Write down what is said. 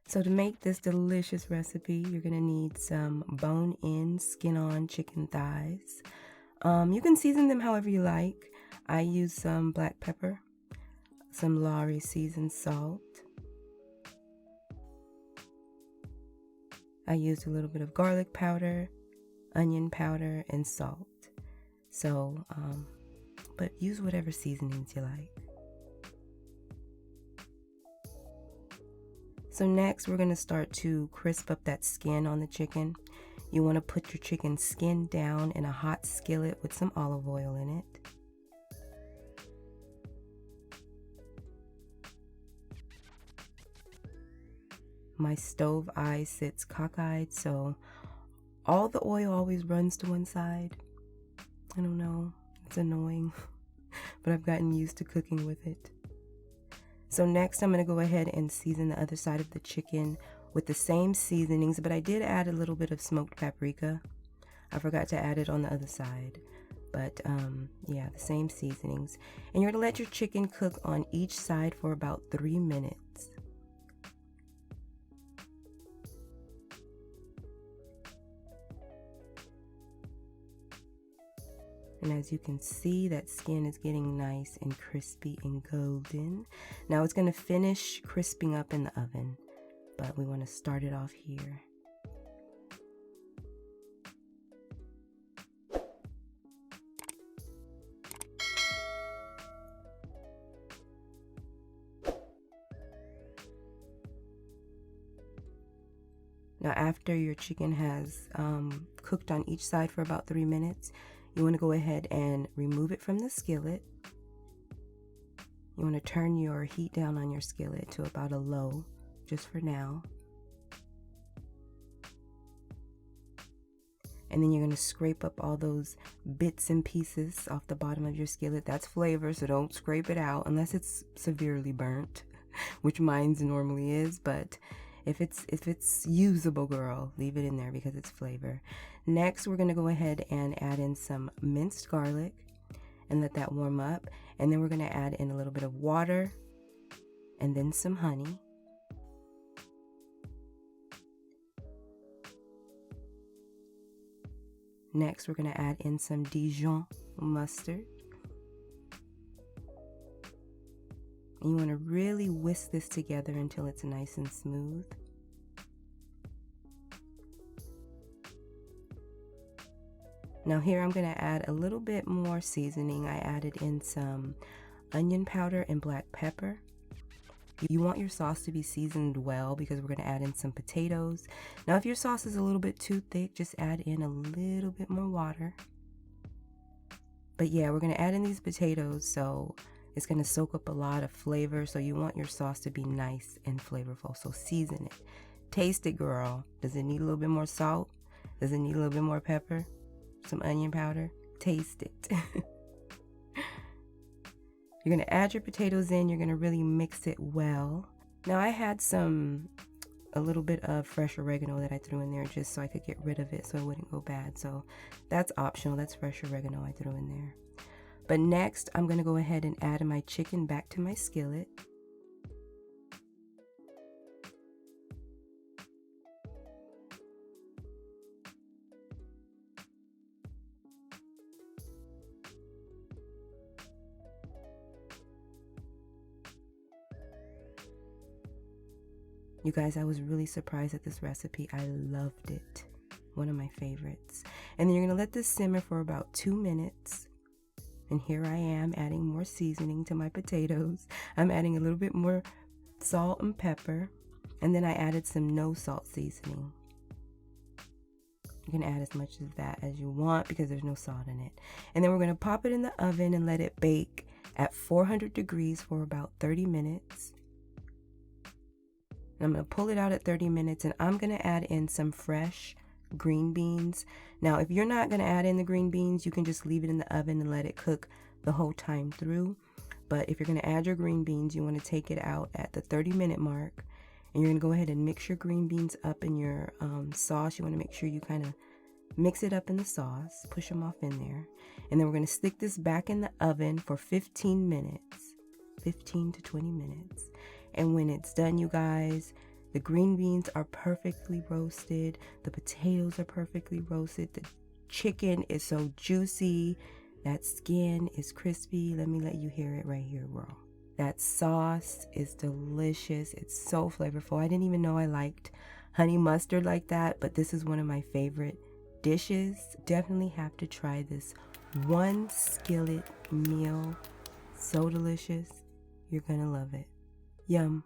So to make this delicious recipe, you're gonna need some bone-in, skin-on chicken thighs. You can season them however you like. I use some black pepper, some Lawrys seasoned salt. I used a little bit of garlic powder, onion powder, and salt. So, but use whatever seasonings you like. So next we're going to start to crisp up that skin on the chicken. You want to put your chicken skin down in a hot skillet with some olive oil in it. My stove eye sits cockeyed, so all the oil always runs to one side. I don't know, it's annoying, but I've gotten used to cooking with it. So next I'm going to go ahead and season the other side of the chicken with the same seasonings, but I did add a little bit of smoked paprika. I forgot to add it on the other side, but yeah, the same seasonings. And you're going to let your chicken cook on each side for about 3 minutes. And as you can see, that skin is getting nice and crispy and golden. Now it's going to finish crisping up in the oven, but we want to start it off here. Now after your chicken has cooked on each side for about 3 minutes, you want to go ahead and remove it from the skillet. You want to turn your heat down on your skillet to about a low, just for now. And then you're going to scrape up all those bits and pieces off the bottom of your skillet. That's flavor, so don't scrape it out unless it's severely burnt, which mine's normally is, but if it's usable, girl, leave it in there because it's flavor. Next, we're going to go ahead and add in some minced garlic and let that warm up. And then we're going to add in a little bit of water and then some honey. Next, we're going to add in some Dijon Mustard. And you want to really whisk this together until it's nice and smooth. Now here I'm going to add a little bit more seasoning. I added in some onion powder and black pepper. You want your sauce to be seasoned well because we're going to add in some potatoes. Now if your sauce is a little bit too thick, just add in a little bit more water. But yeah, we're going to add in these potatoes, so it's going to soak up a lot of flavor. So you want your sauce to be nice and flavorful. So season it. Taste it, girl. Does it need a little bit more salt? Does it need a little bit more pepper? Some onion powder? Taste it. You're going to add your potatoes in. You're going to really mix it well. Now I had a little bit of fresh oregano that I threw in there just so I could get rid of it so it wouldn't go bad. So that's optional. That's fresh oregano I threw in there. But next, I'm going to go ahead and add my chicken back to my skillet. You guys, I was really surprised at this recipe. I loved it. One of my favorites. And then you're going to let this simmer for about 2 minutes. And here I am adding more seasoning to my potatoes. I'm adding a little bit more salt and pepper. And then I added some no salt seasoning. You can add as much of that as you want because there's no salt in it. And then we're going to pop it in the oven and let it bake at 400 degrees for about 30 minutes. And I'm going to pull it out at 30 minutes and I'm going to add in some fresh green beans. Now, if you're not going to add in the green beans, you can just leave it in the oven and let it cook the whole time through. But if you're going to add your green beans, you want to take it out at the 30-minute mark. And you're going to go ahead and mix your green beans up in your sauce. You want to make sure you kind of mix it up in the sauce, push them off in there. And then we're going to stick this back in the oven for 15 minutes, 15 to 20 minutes. And when it's done, you guys, The green beans are perfectly roasted. The potatoes are perfectly roasted. The chicken is so juicy. That skin is crispy. Let me let you hear it right here, raw. That sauce is delicious. It's so flavorful. I didn't even know I liked honey mustard like that, but this is one of my favorite dishes. Definitely have to try this one skillet meal. So delicious. You're gonna love it. Yum.